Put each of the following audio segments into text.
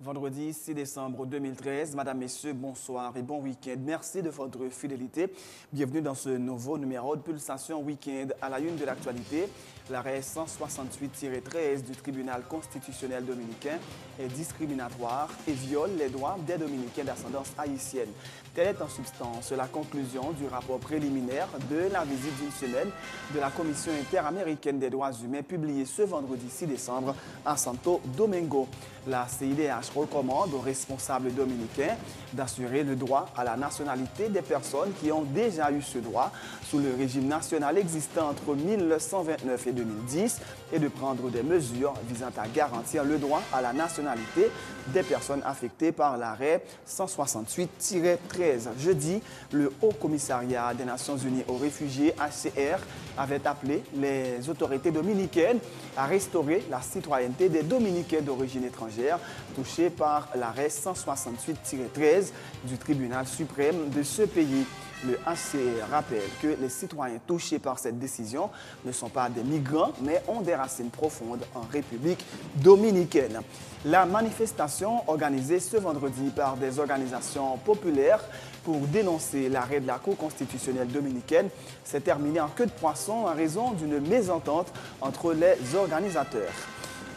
Vendredi 6 décembre 2013. Madame, Messieurs, bonsoir et bon week-end. Merci de votre fidélité. Bienvenue dans ce nouveau numéro de Pulsation Week-end. À la une de l'actualité, l'arrêt 168-13 du tribunal constitutionnel dominicain est discriminatoire et viole les droits des Dominicains d'ascendance haïtienne. Telle est en substance la conclusion du rapport préliminaire de la visite d'une semaine de la Commission interaméricaine des droits humains publiée ce vendredi 6 décembre à Santo Domingo. La CIDH recommande aux responsables dominicains d'assurer le droit à la nationalité des personnes qui ont déjà eu ce droit sous le régime national existant entre 1929 et 2010 et de prendre des mesures visant à garantir le droit à la nationalité des personnes affectées par l'arrêt 168-13. Jeudi, le Haut Commissariat des Nations Unies aux réfugiés, HCR, avait appelé les autorités dominicaines à restaurer la citoyenneté des Dominicains d'origine étrangère touchés par l'arrêt 168-13 du tribunal suprême de ce pays. Le HCR rappelle que les citoyens touchés par cette décision ne sont pas des migrants, mais ont des racines profondes en République dominicaine. La manifestation organisée ce vendredi par des organisations populaires pour dénoncer l'arrêt de la Cour constitutionnelle dominicaine s'est terminée en queue de poisson en raison d'une mésentente entre les organisateurs.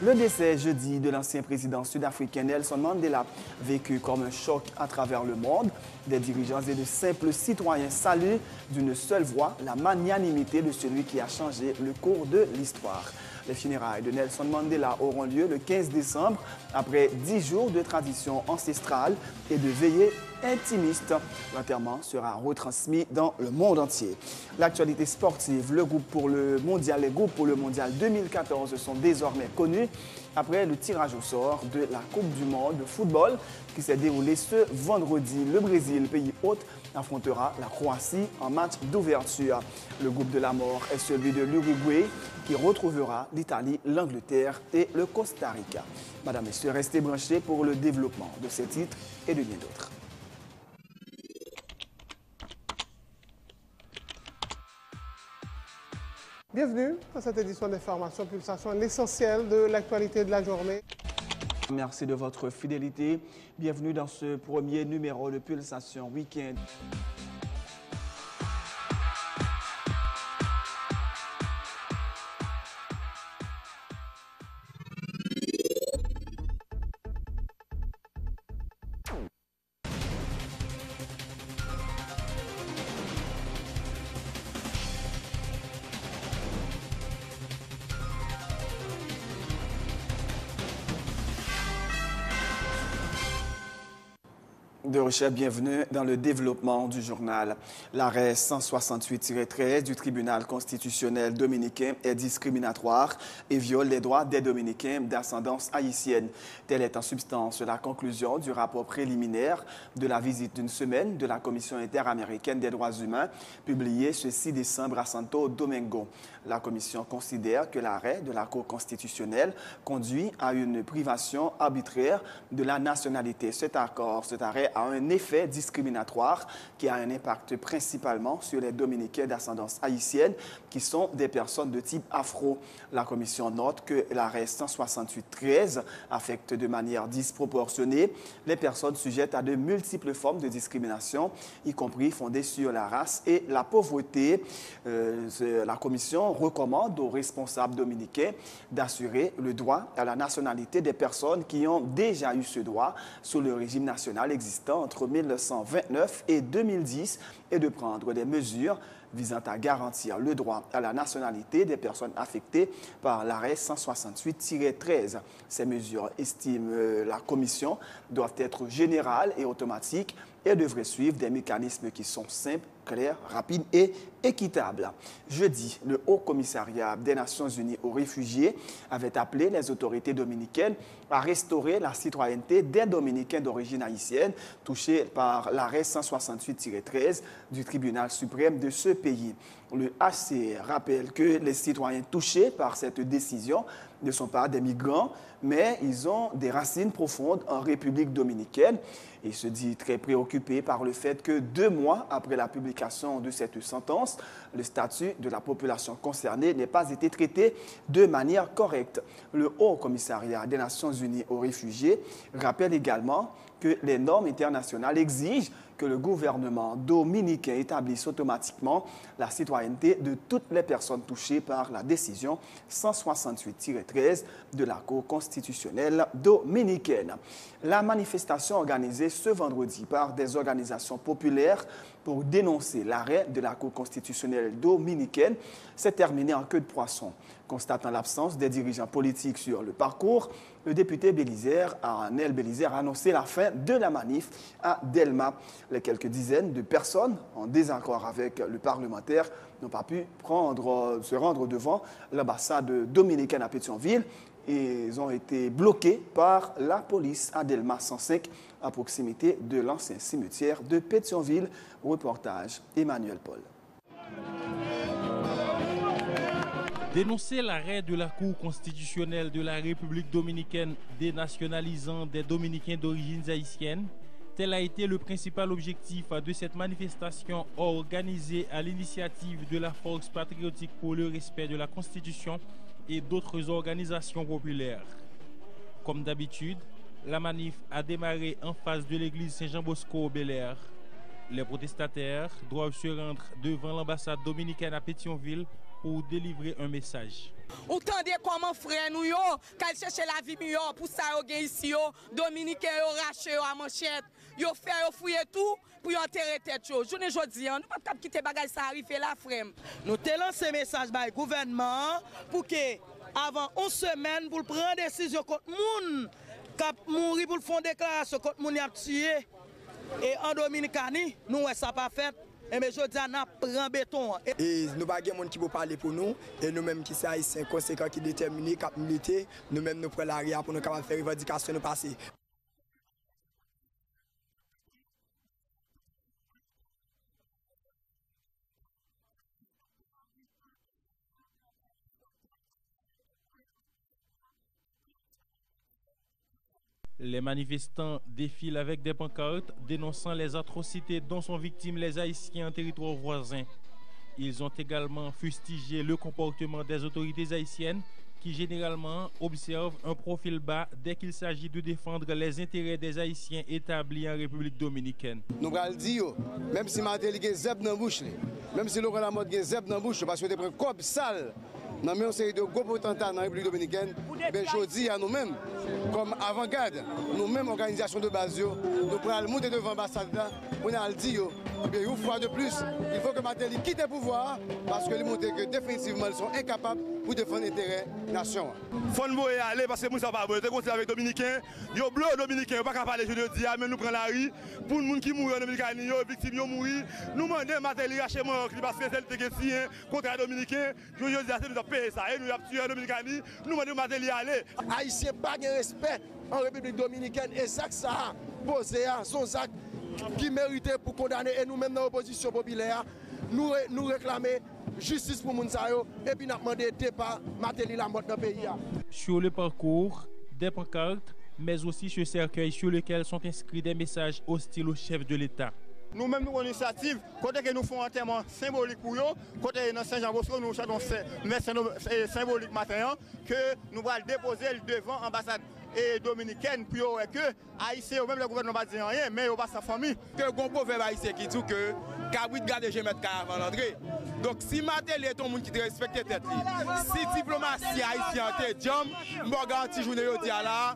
Le décès jeudi de l'ancien président sud-africain Nelson Mandela, vécu comme un choc à travers le monde, des dirigeants et de simples citoyens saluent d'une seule voix la magnanimité de celui qui a changé le cours de l'histoire. Les funérailles de Nelson Mandela auront lieu le 15 décembre, après 10 jours de tradition ancestrale et de veillée intimiste. L'enterrement sera retransmis dans le monde entier. L'actualité sportive, les groupes pour le mondial 2014 sont désormais connus après le tirage au sort de la Coupe du monde de football qui s'est déroulée ce vendredi. Le Brésil, pays hôte, affrontera la Croatie en match d'ouverture. Le groupe de la mort est celui de l'Uruguay qui retrouvera l'Italie, l'Angleterre et le Costa Rica. Madame, Messieurs, restez branchés pour le développement de ces titres et de bien d'autres. Bienvenue dans cette édition d'Information Pulsation, l'essentiel de l'actualité de la journée. Merci de votre fidélité. Bienvenue dans ce premier numéro de Pulsation Week-end. De recherche, bienvenue dans le développement du journal. L'arrêt 168-13 du tribunal constitutionnel dominicain est discriminatoire et viole les droits des Dominicains d'ascendance haïtienne. Telle est en substance la conclusion du rapport préliminaire de la visite d'une semaine de la Commission interaméricaine des droits humains publié ce 6 décembre à Santo Domingo. La Commission considère que l'arrêt de la Cour constitutionnelle conduit à une privation arbitraire de la nationalité. Cet arrêt a un effet discriminatoire qui a un impact principalement sur les Dominicains d'ascendance haïtienne qui sont des personnes de type afro. La Commission note que l'arrêt 168-13 affecte de manière disproportionnée les personnes sujettes à de multiples formes de discrimination, y compris fondées sur la race et la pauvreté. La Commission recommande aux responsables dominicains d'assurer le droit à la nationalité des personnes qui ont déjà eu ce droit sous le régime national existant entre 1929 et 2010 et de prendre des mesures visant à garantir le droit à la nationalité des personnes affectées par l'arrêt 168-13. Ces mesures, estime la Commission, doivent être générales et automatiques et devraient suivre des mécanismes qui sont simples, clairs, rapides et équitables. Jeudi, le Haut Commissariat des Nations Unies aux réfugiés avait appelé les autorités dominicaines à restaurer la citoyenneté des Dominicains d'origine haïtienne touchés par l'arrêt 168-13 du tribunal suprême de ce pays. Le HCR rappelle que les citoyens touchés par cette décision ne sont pas des migrants, mais ils ont des racines profondes en République dominicaine. Il se dit très préoccupé par le fait que 2 mois après la publication de cette sentence, le statut de la population concernée n'ait pas été traité de manière correcte. Le Haut Commissariat des Nations Unies aux réfugiés rappelle également que les normes internationales exigent que le gouvernement dominicain établisse automatiquement la citoyenneté de toutes les personnes touchées par la décision 168-13 de la Cour constitutionnelle dominicaine. La manifestation organisée ce vendredi par des organisations populaires pour dénoncer l'arrêt de la Cour constitutionnelle dominicaine s'est terminée en queue de poisson. Constatant l'absence des dirigeants politiques sur le parcours, le député Arnel Bélisaire a annoncé la fin de la manif à Delma. Les quelques dizaines de personnes en désaccord avec le parlementaire n'ont pas pu se rendre devant l'ambassade dominicaine à Pétionville. Ils ont été bloqués par la police à Delma 105 à proximité de l'ancien cimetière de Pétionville. Reportage Emmanuel Paul. Dénoncer l'arrêt de la Cour constitutionnelle de la République dominicaine dénationalisant des Dominicains d'origine haïtienne, tel a été le principal objectif de cette manifestation organisée à l'initiative de la Force patriotique pour le respect de la Constitution et d'autres organisations populaires. Comme d'habitude, la manif a démarré en face de l'église Saint-Jean-Bosco au Bel-Air. Les protestataires doivent se rendre devant l'ambassade dominicaine à Pétionville pour délivrer un message. Ou tendez comment frère nous yo, qu'elle cherche la vie meilleure pour ça yo gen ici yo, Dominicain yo rache yo à manchette, yo fait yo fouiller tout pour yo enterrer tête yo. Journée jodi nous pas cap quitter bagage ça arriver la frère. Nous te lancé message par gouvernement pour que avant 11 semaines pour prendre décision contre moun cap mourir pour faire déclaration contre moun y a tué et en Dominicanie nous ça pas fait. Et mais je dis, on prend béton. Et nous pas de monde qui peut parler pour nous. Et nous-mêmes qui sommes haïtiens conséquents, qui déterminés, qui militer, nous-mêmes nous prenons l'arrière pour nous faire revendication nous passer. Les manifestants défilent avec des pancartes dénonçant les atrocités dont sont victimes les Haïtiens en territoire voisin. Ils ont également fustigé le comportement des autorités haïtiennes qui généralement observent un profil bas dès qu'il s'agit de défendre les intérêts des Haïtiens établis en République dominicaine. Nous allons dire, même si Matéli a zeb dans la bouche, même si Laurent Lamotte a zeb dans la bouche, parce que tu prends un cop sale, dans une série de gros potentats dans la République dominicaine, je dis à nous-mêmes, comme avant-garde, nous-mêmes, organisation de base, nous prenons monter devant l'ambassade pour nous dire, une fois de plus, il faut que Matéli quitte le pouvoir parce que montre que définitivement, ils sont incapables pour défendre l'intérêt de la nation. Il faut nous aller parce que nous ne sommes pas bons. Nous sommes avec les Dominicains. Ils sont bleus Dominicains. Ils ne sont pas parler, je dis, mais nous prenons la rue. Pour les gens qui mourent en Dominicaine, les victimes qui mourent, nous demandons Matéli à chez moi parce que c'est le signé contre les Dominicains. Je dis, c'est nous avons payé ça. Et nous avons tué en Dominicaine. Nous demandons Matéli à aller. Haïtiens pas de respect en République dominicaine. Et ça, ça a posé son sac qui méritait pour condamner. Et nous-mêmes, dans l'opposition populaire, nous réclamer justice pour Mounsayo et puis nous demandé départ Matéli la mort dans le pays. Sur le parcours, des pancartes, mais aussi ce cercueil sur lequel sont inscrits des messages hostiles au chef de l'État. Nous-mêmes, nous avons une initiative, côté que nous faisons un enterrement symbolique pour eux, côté dans Saint-Jean-Bosco, nous chantons symbolique matin, que nous allons déposer devant l'ambassade dominicaine, puis que Haïtiens, même le gouvernement ne va dire rien, mais il va sa famille. Que le bon proverbe haïtien qui dit que Kabrit garde je mettre avant l'entrée. Donc si Matéli est un monde qui te respecte tête, si diplomatie haïtienne te jam, moi garantis journée dit là.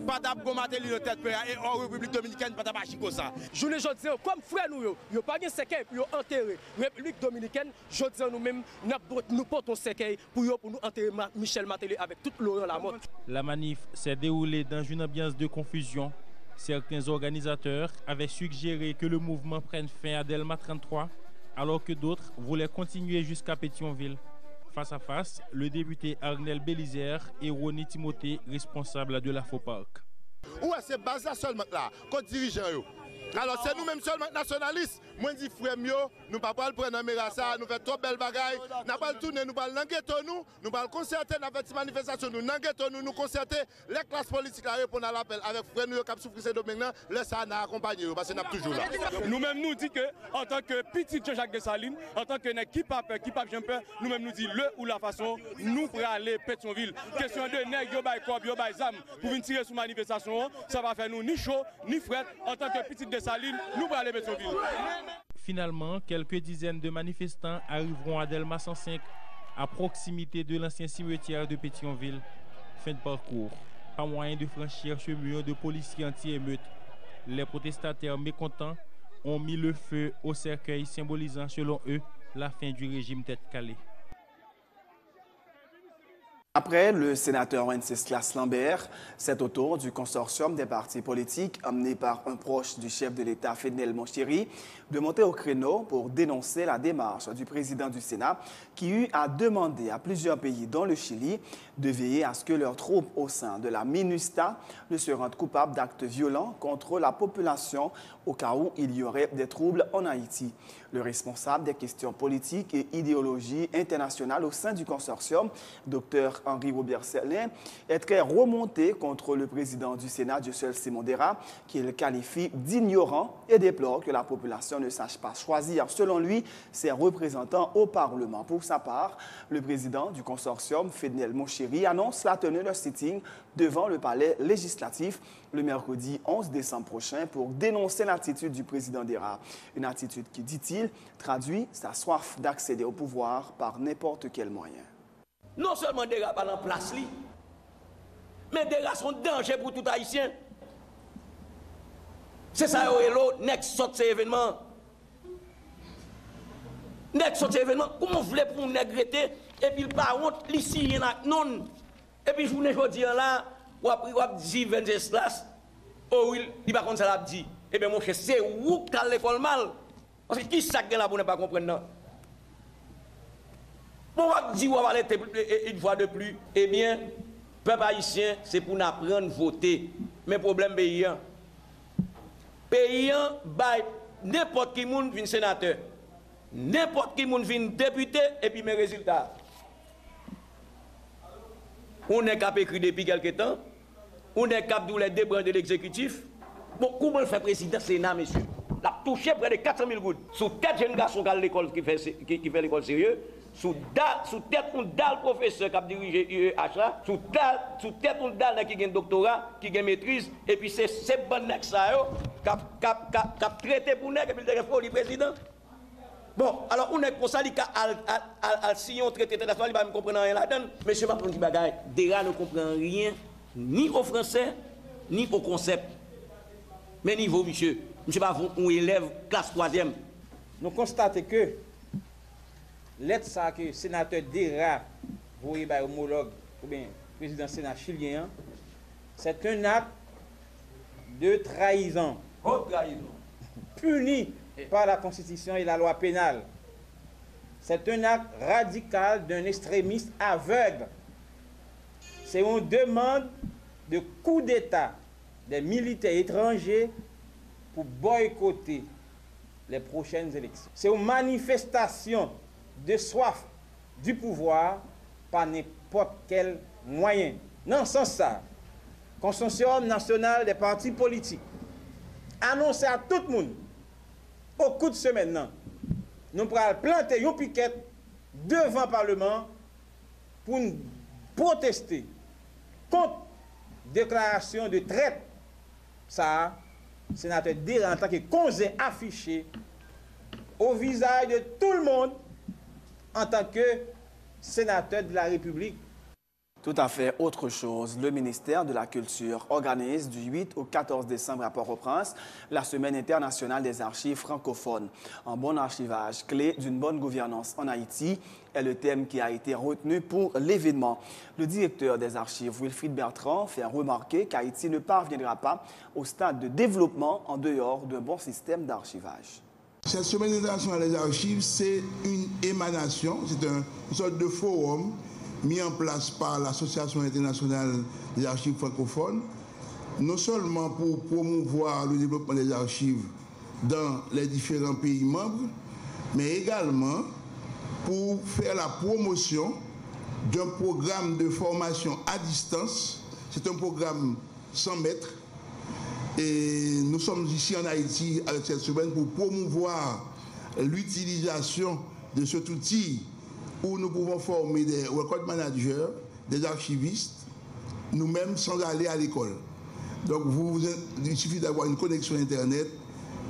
Pas d'abord Matéli de tête et en République dominicaine pas d'abord ça. Journée jodi comme frère nous yo pas gen séquelle pour enterrer République dominicaine, jodi nous-mêmes nous portons séquelle pour nous enterrer Michel Matéli avec tout Laurent Lamotte. La manif s'est déroulée dans une ambiance de confusion. Certains organisateurs avaient suggéré que le mouvement prenne fin à Delma 33, alors que d'autres voulaient continuer jusqu'à Pétionville. Face à face, le député Arnel Bélisaire et Ronnie Timothée, responsable de la FOPARC. Où est-ce que c'est basé seulement là, contre dirigeants? Alors c'est nous-mêmes seulement nationalistes Moi, je dis, frère, nous ne pouvons pas prendre un ça, nous faisons trop belles bagailles. Nous ne pouvons pas tourner, nous allons ghetto, nous allons concerter, nous allons manifestation, nous allons ghetto, nous concerter. Les classes politiques répondent à l'appel avec frère, nous qui souffrent ces domaines, laissez ça nous accompagner, parce que nous sommes toujours là. Nous-mêmes, nous disons que, en tant que petit Jean-Jacques Dessalines, en tant que qui pape Jean-Père, nous-mêmes nous disons le ou la façon, nous pour aller Pétionville. Question de nèg, yo bay kob, yo bay zam, pour venir tirer sur manifestation, ça va faire nous ni chaud, ni fret. En tant que petit Dessalines, nous pour aller Pétionville. Finalement, quelques dizaines de manifestants arriveront à Delma 105, à proximité de l'ancien cimetière de Pétionville. Fin de parcours. Pas moyen de franchir ce mur de policiers anti-émeute. Les protestataires mécontents ont mis le feu au cercueil symbolisant, selon eux, la fin du régime tête calée. Après le sénateur Wenceslas Lambert, c'est au tour du consortium des partis politiques, amené par un proche du chef de l'État, Fednel Monchéry, de monter au créneau pour dénoncer la démarche du président du Sénat qui eut à demander à plusieurs pays, dont le Chili, de veiller à ce que leurs troupes au sein de la MINUSTA ne se rendent coupables d'actes violents contre la population au cas où il y aurait des troubles en Haïti. Le responsable des questions politiques et idéologie internationale au sein du consortium, Dr Henri-Robert Serlin, est très remonté contre le président du Sénat, Dieuseul Simondera, qu'il qualifie d'ignorant et déplore que la population ne sache pas choisir, selon lui, ses représentants au Parlement. Pour sa part, le président du consortium, Fednel Monchéry, annonce la tenue d'un sitting devant le palais législatif le mercredi 11 décembre prochain pour dénoncer l'attitude du président Dera. Une attitude qui, dit-il, traduit sa soif d'accéder au pouvoir par n'importe quel moyen. Non seulement Dera pas en place, mais Dera sont danger pour tout Haïtien. C'est ça, l'autre, next sort ces événements. Next sort ces événements, comment vous voulez pour nous regretter, et puis par contre, ici, il y en a non. Et puis, je vous dis là, ou dit Wenceslas, oh oui, il va comme ça l'a dit. Eh bien, mon cher, c'est où qu'à l'école mal. Parce que qui ça que là pour ne pas comprendre non? Bon, on va dire, on va aller une fois de plus. Eh bien, peuple haïtien, c'est pour nous apprendre à voter. Mais problème paysan. Paysan, n'importe qui monde vient sénateur. N'importe qui monde vient député, et puis mes résultats. On est capable d'écrire depuis quelques temps. On est capable de les débrancher de l'exécutif. Bon, comment le fait président Sénat, monsieur? Il a touché près de 400 000 gouttes. Sous tête jeune garçon qui a l'école qui fait l'école sérieux. Sous tête on dalle professeur qui a dirigé UEH. Sous tête on dalle qui a un doctorat, qui a une maîtrise. Et puis c'est ces bonnes nègres qui a traité pour nègres et puis le président. Bon, alors on est pour ça, si on traite international, il va me comprendre rien là-dedans. Monsieur Mapon qui bagaille, Dera ne comprend rien, ni au français, ni au concept. Mais niveau, monsieur pas un élève classe 3e. Nous constatons que l'aide ça que le sénateur Dera, voyez par homologue, ou bien président Sénat chilien, c'est un acte de trahison. Haute trahison. Puni par la Constitution et la loi pénale. C'est un acte radical d'un extrémiste aveugle. C'est une demande de coup d'État des militaires étrangers pour boycotter les prochaines élections. C'est une manifestation de soif du pouvoir par n'importe quel moyen. Dans ce sens, le Consortium national des partis politiques annonce à tout le monde au coup de semaine, nous pourrons planter une piquette devant le Parlement pour protester contre la déclaration de traite. Ça, sénateur Dera en tant que conseiller affiché au visage de tout le monde en tant que sénateur de la République. Tout à fait autre chose. Le ministère de la Culture organise du 8 au 14 décembre à Port-au-Prince la Semaine internationale des archives francophones. Un bon archivage, clé d'une bonne gouvernance en Haïti, est le thème qui a été retenu pour l'événement. Le directeur des archives, Wilfried Bertrand, fait remarquer qu'Haïti ne parviendra pas au stade de développement en dehors d'un bon système d'archivage. Cette Semaine internationale des archives, c'est une émanation, c'est une sorte de forum mis en place par l'Association internationale des archives francophones, non seulement pour promouvoir le développement des archives dans les différents pays membres, mais également pour faire la promotion d'un programme de formation à distance. C'est un programme 100 mètres. Et nous sommes ici en Haïti avec cette semaine pour promouvoir l'utilisation de cet outil où nous pouvons former des record managers, des archivistes, nous-mêmes sans aller à l'école. Donc il suffit d'avoir une connexion Internet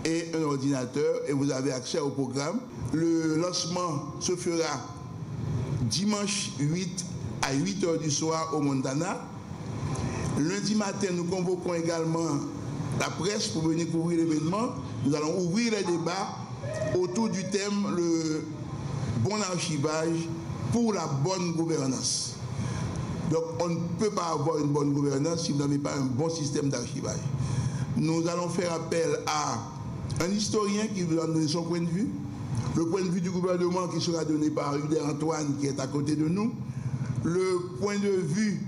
et un ordinateur et vous avez accès au programme. Le lancement se fera dimanche 8 à 8h du soir au Montana. Lundi matin, nous convoquons également la presse pour venir couvrir l'événement. Nous allons ouvrir les débats autour du thème le bon archivage pour la bonne gouvernance. Donc on ne peut pas avoir une bonne gouvernance si vous n'avez pas un bon système d'archivage. Nous allons faire appel à un historien qui va donner son point de vue, le point de vue du gouvernement qui sera donné par Uder Antoine qui est à côté de nous, le point de vue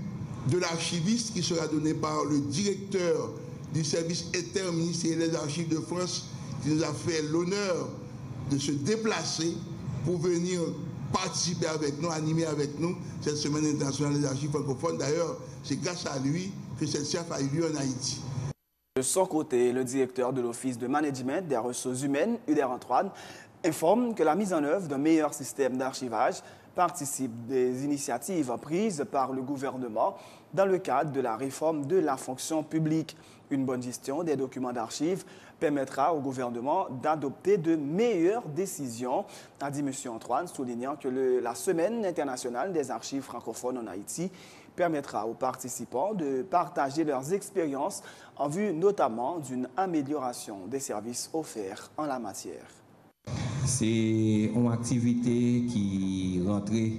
de l'archiviste qui sera donné par le directeur du service interministériel des archives de France qui nous a fait l'honneur de se déplacer pour venir participer avec nous, animer avec nous cette semaine internationale des archives francophones. D'ailleurs, c'est grâce à lui que cette CIAF a eu lieu en Haïti. De son côté, le directeur de l'Office de management des ressources humaines, Uder Antoine, informe que la mise en œuvre d'un meilleur système d'archivage participe des initiatives prises par le gouvernement dans le cadre de la réforme de la fonction publique. Une bonne gestion des documents d'archives permettra au gouvernement d'adopter de meilleures décisions, a dit M. Antoine, soulignant que la Semaine internationale des archives francophones en Haïti permettra aux participants de partager leurs expériences en vue notamment d'une amélioration des services offerts en la matière. C'est une activité qui rentrait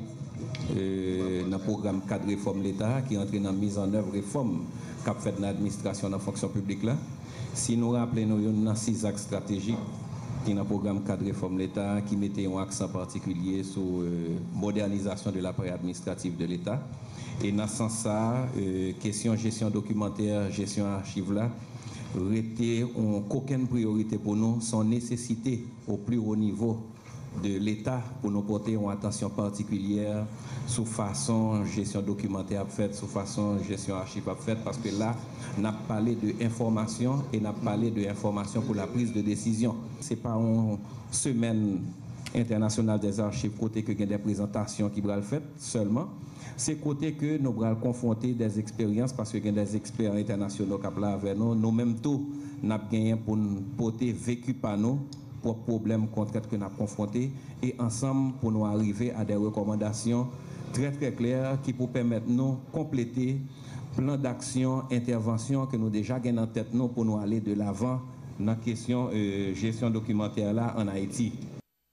dans le programme cadre réforme l'État, qui entre dans la mise en œuvre réforme qu'a fait dans l'administration de la fonction publique là. Si nous rappelons, nous avons 6 axes stratégiques qui dans le programme cadre réforme l'État, qui mettait un accent particulier sur modernisation de l'appareil administratif de l'État. Et dans ce sens, question gestion documentaire, gestion archive là, était aucune priorité pour nous, sans nécessité au plus haut niveau de l'État pour nous porter une attention particulière sous façon gestion documentaire faite, sous façon gestion archive faite, parce que là, on a parlé de information et on a parlé de information pour la prise de décision. Ce n'est pas une semaine internationale des archives côté que il y a des présentations qui vont le faire seulement. C'est côté que nous allons confronter des expériences parce qu'il y a des experts internationaux qui sont là avec nous. Nous-mêmes, tout, nous avons gagné pour nous porter vécu par nous pour problèmes concrets que nous avons confrontés et ensemble pour nous arriver à des recommandations très très claires qui pour permettre nous compléter plan d'action, intervention que nous déjà gagnons en tête nous pour nous aller de l'avant dans la question gestion documentaire là en Haïti.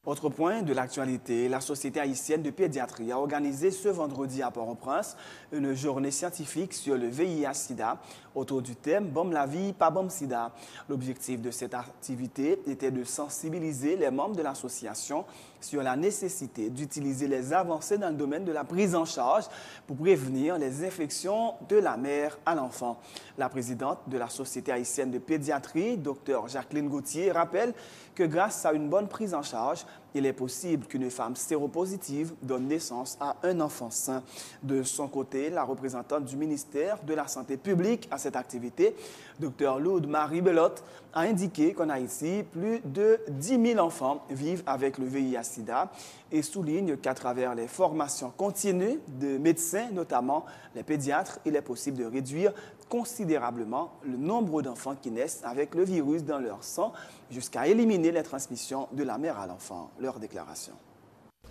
Autre point de l'actualité, la Société haïtienne de pédiatrie a organisé ce vendredi à Port-au-Prince une journée scientifique sur le VIH-Sida autour du thème « Bom la vie, pas bom sida ». L'objectif de cette activité était de sensibiliser les membres de l'association sur la nécessité d'utiliser les avancées dans le domaine de la prise en charge pour prévenir les infections de la mère à l'enfant. La présidente de la Société haïtienne de pédiatrie, Dr Jacqueline Gauthier, rappelle que grâce à une bonne prise en charge, il est possible qu'une femme séropositive donne naissance à un enfant sain. De son côté, la représentante du ministère de la Santé publique à cette activité, Dr Lourdes Marie Belotte, a indiqué qu'en Haïti, plus de 10 000 enfants vivent avec le VIH-Sida et souligne qu'à travers les formations continues de médecins, notamment les pédiatres, il est possible de réduire considérablement le nombre d'enfants qui naissent avec le virus dans leur sang jusqu'à éliminer les transmissions de la mère à l'enfant. Leur déclaration.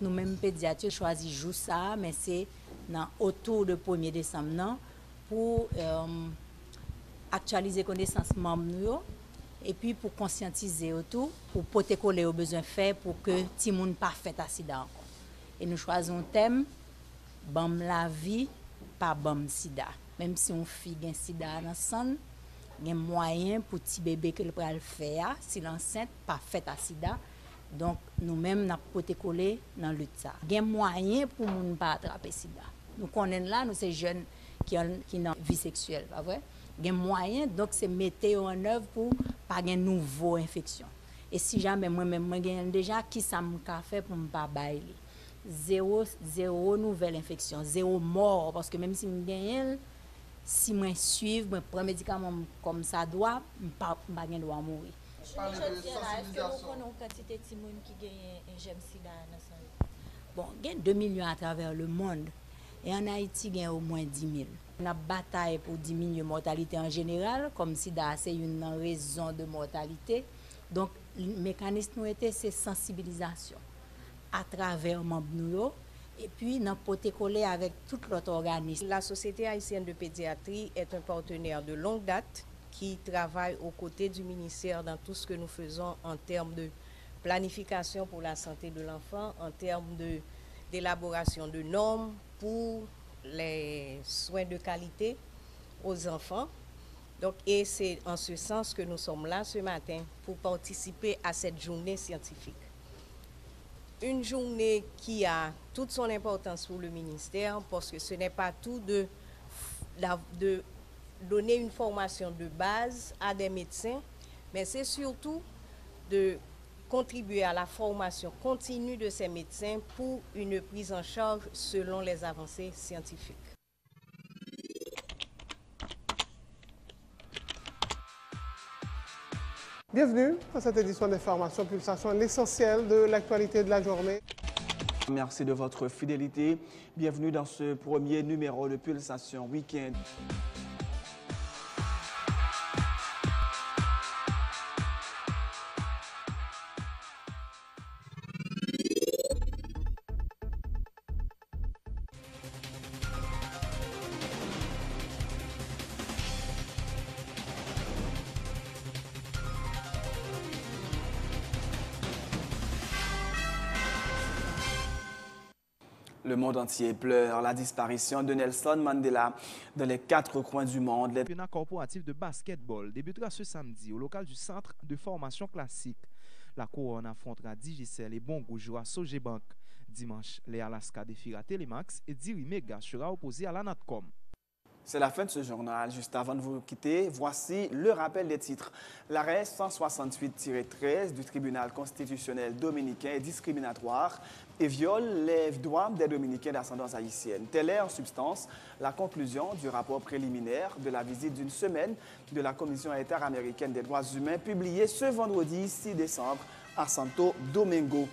Nous-mêmes, pédiatres, choisi jour ça, mais c'est autour de 1er décembre pour actualiser connaissance membres et puis pour conscientiser autour, pour protéger aux besoins faits pour que tout le monde pas fait sida encore. Et nous choisissons un thème, bam la vie, pas bam sida. Même si on fait un sida dans le sang, il y a moyen pour petit bébé que le pral faire si l'enceinte pas fait sida. Donc nous-mêmes n'a protégé dans lutte ça. Il y a moyen pour ne pas attraper sida. Nous connaissons là nous ces jeunes qui ont vie sexuelle, pas vrai? Il y a moyen donc c'est mettre en œuvre pour pas une nouvelle infection. Et si jamais moi-même, je gagne déjà, qui ça m'a fait pour ne pas bailler? Zéro nouvelle infection, zéro mort. Parce que même si je gagne, si je suis, je prends un médicament comme ça doit, je ne vais pas mourir. Est-ce que vous connaissez une quantité de gens qui gagnent un gemme sida dans sa vie? Bon, il y a 2 millions à travers le monde. Et en Haïti, il y a au moins 10 000. On a bataille pour diminuer la mortalité en général, comme sida, c'est une raison de mortalité. Donc, le mécanisme était c'est sensibilisation à travers les membres et puis nous protocoler avec tout l'autre organisme. La Société haïtienne de pédiatrie est un partenaire de longue date qui travaille aux côtés du ministère dans tout ce que nous faisons en termes de planification pour la santé de l'enfant, en termes d'élaboration de normes pour les soins de qualité aux enfants. Donc, et c'est en ce sens que nous sommes là ce matin pour participer à cette journée scientifique. Une journée qui a toute son importance pour le ministère parce que ce n'est pas tout de donner une formation de base à des médecins, mais c'est surtout de contribuer à la formation continue de ces médecins pour une prise en charge selon les avancées scientifiques. Bienvenue à cette édition d'Information Pulsation, l'essentiel de l'actualité de la journée. Merci de votre fidélité. Bienvenue dans ce premier numéro de Pulsation Week-end. Le monde entier pleure la disparition de Nelson Mandela dans les 4 coins du monde. Le championnat corporatif de basketball débutera ce samedi au local du centre de formation classique. La couronne affrontera Digicel et Bongo jouera Sogebank. Dimanche, les Alaska défiera Telemax et Diri Mega sera opposé à la Natcom. C'est la fin de ce journal. Juste avant de vous quitter, voici le rappel des titres. L'arrêt 168-13 du tribunal constitutionnel dominicain est discriminatoire et viole les droits des Dominicains d'ascendance haïtienne. Telle est en substance la conclusion du rapport préliminaire de la visite d'une semaine de la Commission interaméricaine des droits humains publiée ce vendredi 6 décembre à Santo Domingo.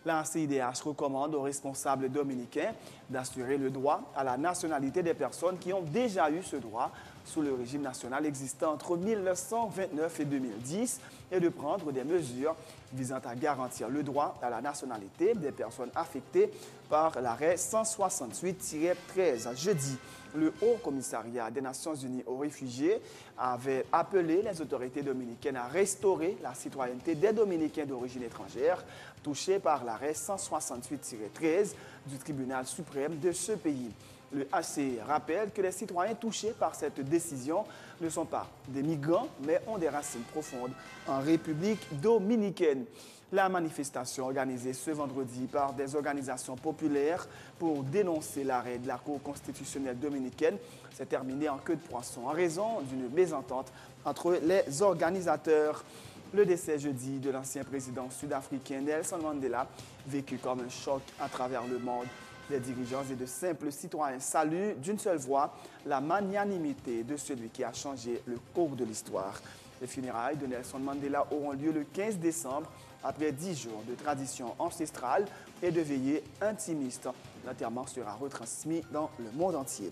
La CIDH recommande aux responsables dominicains d'assurer le droit à la nationalité des personnes qui ont déjà eu ce droit sous le régime national existant entre 1929 et 2010 et de prendre des mesures visant à garantir le droit à la nationalité des personnes affectées par l'arrêt 168-13. Jeudi, le Haut Commissariat des Nations Unies aux réfugiés avait appelé les autorités dominicaines à restaurer la citoyenneté des Dominicains d'origine étrangère touchés par l'arrêt 168-13 du tribunal suprême de ce pays. Le HCR rappelle que les citoyens touchés par cette décision ne sont pas des migrants, mais ont des racines profondes en République dominicaine. La manifestation organisée ce vendredi par des organisations populaires pour dénoncer l'arrêt de la Cour constitutionnelle dominicaine s'est terminée en queue de poisson en raison d'une mésentente entre les organisateurs. Le décès jeudi de l'ancien président sud-africain Nelson Mandela, vécu comme un choc à travers le monde. Les dirigeants et de simples citoyens saluent d'une seule voix la magnanimité de celui qui a changé le cours de l'histoire. Les funérailles de Nelson Mandela auront lieu le 15 décembre, après 10 jours de tradition ancestrale et de veillée intimiste. L'enterrement sera retransmis dans le monde entier.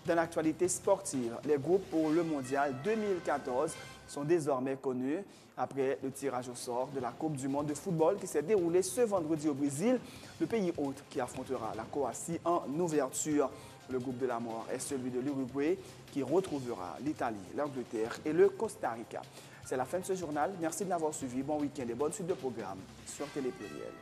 Dans l'actualité sportive, les groupes pour le Mondial 2014 sont désormais connus après le tirage au sort de la Coupe du monde de football qui s'est déroulée ce vendredi au Brésil, le pays hôte qui affrontera la Croatie en ouverture. Le groupe de la mort est celui de l'Uruguay qui retrouvera l'Italie, l'Angleterre et le Costa Rica. C'est la fin de ce journal. Merci de l'avoir suivi. Bon week-end et bonne suite de programme sur Télé Pluriel.